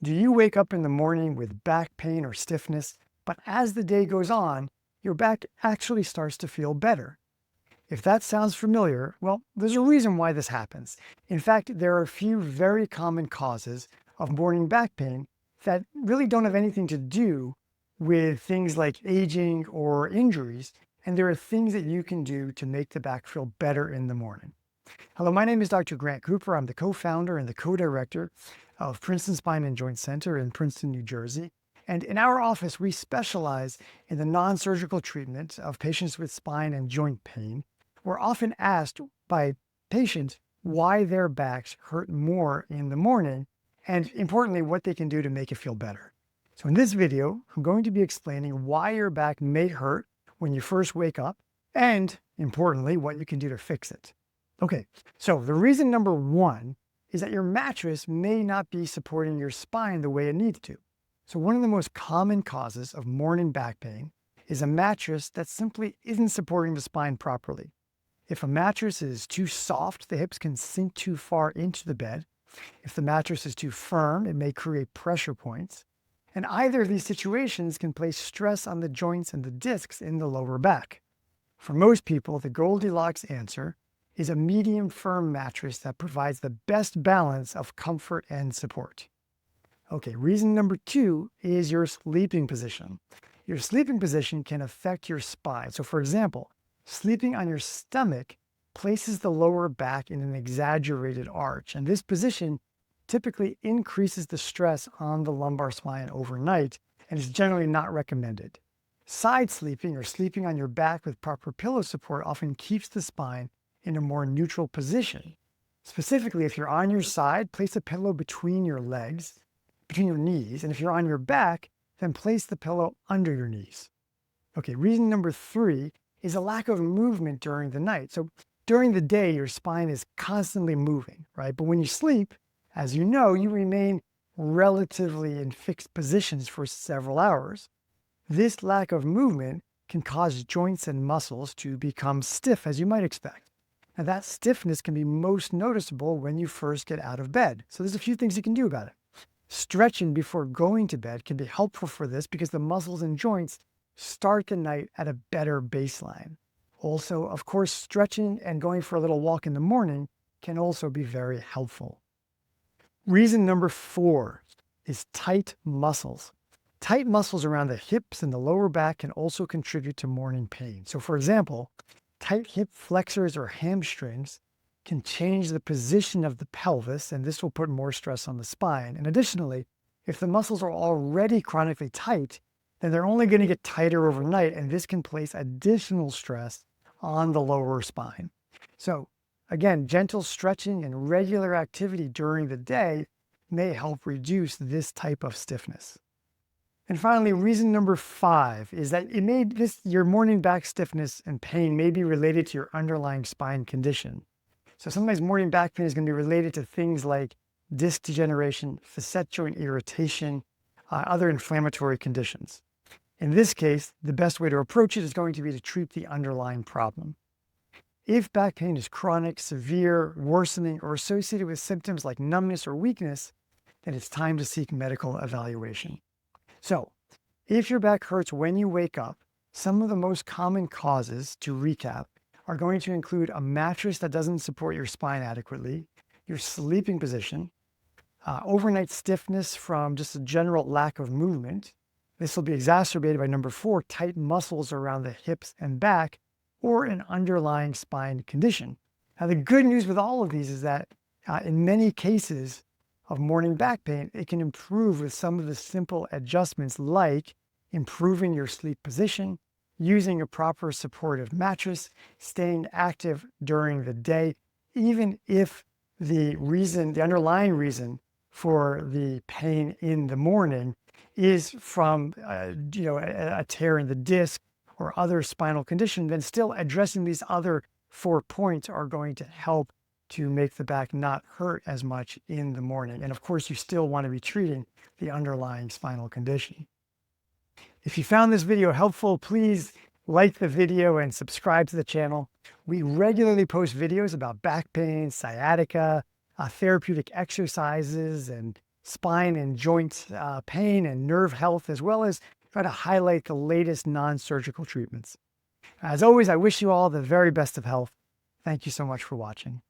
Do you wake up in the morning with back pain or stiffness, but as the day goes on, your back actually starts to feel better? If that sounds familiar, well, there's a reason why this happens. In fact, there are a few very common causes of morning back pain that really don't have anything to do with things like aging or injuries, and there are things that you can do to make the back feel better in the morning. Hello, my name is Dr. Grant Cooper. I'm the co-founder and the co-director of Princeton Spine and Joint Center in Princeton, New Jersey. And in our office, we specialize in the non-surgical treatment of patients with spine and joint pain. We're often asked by patients why their backs hurt more in the morning, and importantly, what they can do to make it feel better. So in this video, I'm going to be explaining why your back may hurt when you first wake up, and importantly, what you can do to fix it. Okay, so the reason number one is that your mattress may not be supporting your spine the way it needs to. So one of the most common causes of morning back pain is a mattress that simply isn't supporting the spine properly. If a mattress is too soft, the hips can sink too far into the bed. If the mattress is too firm, it may create pressure points. And either of these situations can place stress on the joints and the discs in the lower back. For most people, the Goldilocks answer is a medium firm mattress that provides the best balance of comfort and support. Okay, reason number two is your sleeping position. Your sleeping position can affect your spine. So for example, sleeping on your stomach places the lower back in an exaggerated arch, and this position typically increases the stress on the lumbar spine overnight and is generally not recommended. Side sleeping or sleeping on your back with proper pillow support often keeps the spine in a more neutral position. Specifically, if you're on your side, place a pillow between your legs, between your knees, and if you're on your back, then place the pillow under your knees. Okay, reason number three is a lack of movement during the night. So during the day, your spine is constantly moving, right? But when you sleep, as you know, you remain relatively in fixed positions for several hours. This lack of movement can cause joints and muscles to become stiff, as you might expect. Now, that stiffness can be most noticeable when you first get out of bed. So there's a few things you can do about it. Stretching before going to bed can be helpful for this because the muscles and joints start the night at a better baseline. Also, of course, stretching and going for a little walk in the morning can also be very helpful. Reason number four is tight muscles. Tight muscles around the hips and the lower back can also contribute to morning pain. So for example, tight hip flexors or hamstrings can change the position of the pelvis, and this will put more stress on the spine. And additionally, if the muscles are already chronically tight, then they're only going to get tighter overnight, and this can place additional stress on the lower spine. So again, gentle stretching and regular activity during the day may help reduce this type of stiffness. And finally, reason number five is that your morning back stiffness and pain may be related to your underlying spine condition. So sometimes morning back pain is going to be related to things like disc degeneration, facet joint irritation, other inflammatory conditions. In this case, the best way to approach it is going to be to treat the underlying problem. If back pain is chronic, severe, worsening, or associated with symptoms like numbness or weakness, then it's time to seek medical evaluation. So, if your back hurts when you wake up, some of the most common causes, to recap, are going to include a mattress that doesn't support your spine adequately, your sleeping position, overnight stiffness from just a general lack of movement. This will be exacerbated by number four, tight muscles around the hips and back, or an underlying spine condition. Now, the good news with all of these is that in many cases of morning back pain, it can improve with some of the simple adjustments like improving your sleep position, using a proper supportive mattress, staying active during the day, even if the underlying reason for the pain in the morning is from a tear in the disc or other spinal condition, then still addressing these other 4 points are going to help to make the back not hurt as much in the morning. And of course, you still want to be treating the underlying spinal condition. If you found this video helpful, please like the video and subscribe to the channel. We regularly post videos about back pain, sciatica, therapeutic exercises, and spine and joint pain and nerve health, as well as try to highlight the latest non-surgical treatments. As always, I wish you all the very best of health. Thank you so much for watching.